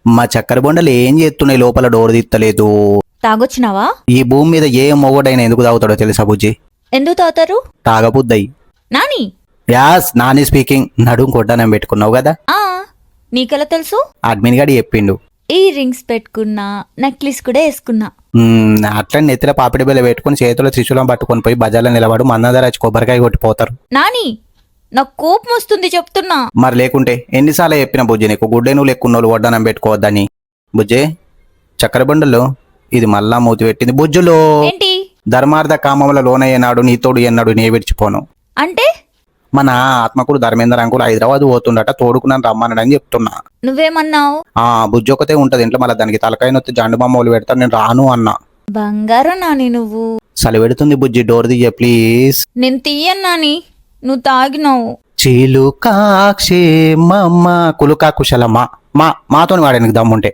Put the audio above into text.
మా చక్కెర బొండలు ఏం చేస్తున్నాయి, లోపల డోర్ తీస్తలేదు. తాగొచ్చినావా? ఈ భూమి మీద ఏ మొగోడైనా ఎందుకు తాగుతాడో తెలుసా బుజ్జి? ఎందుకు తాగుతారు? తాగబుద్దయి. Nani yes, Nani speaking. నడుం కొట్టనం పెట్టుకున్నావు కదా, ఆ నీకెలా తెలుసు? అడ్మిన్ గాడు చెప్పిండు. ఇయర్ రింగ్స్ పెట్టుకున్నా, నెక్లెస్ కూడా వేసుకున్నా. అట్లా నెత్తిన పాపిడి బిల్ల పెట్టుకుని చేతిలో త్రిశూలం పట్టుకొని పోయి బజార్లో నిలబడు, మందర వచ్చి కొబ్బరికాయ కొట్టిపోతారు. నాని నాకు కోపం వస్తుంది చెప్తున్నా. మరి లేకుంటే ఎన్నిసార్లు చెప్పిన బుజ్జి నీకు, గుడ్డే నువ్వు లెక్కున్నోళ్ళు వడ్డానం పెట్టుకోవద్దని. బుజ్జి చక్కెర బండలు ఇది మళ్ళా మూతి పెట్టింది. బుజ్జులో ఏంటి ధర్మార్థ కామముల లోనయ్యనాడు నీతోడు ఎన్నాడు నే విడిచిపోను. అంటే? మన ఆత్మకుడు ధర్మేంద్ర అంకులు హైదరాబాద్ పోతుండట, తోడుకున్నాను రమ్మన్నాడని చెప్తున్నా. నువ్వేమన్నావు? బుజ్జి ఒకతే ఉంటది ఇంట్లో, మళ్ళీ దానికి తలకాయ నొత్తి జండు బొమ్మలు పెడతాను, నేను రాను అన్నా. బంగారం నాని నువ్వు. చలి పెడుతుంది బుజ్జి, డోర్ దియ్య ప్లీజ్. నేను తీయను నాని, నువ్వు తాగినావు. చిలుకాక్షే మమ్మ కులుకా కుశలమ్మా, మాతోని వాడడానికి దమ్ముంటే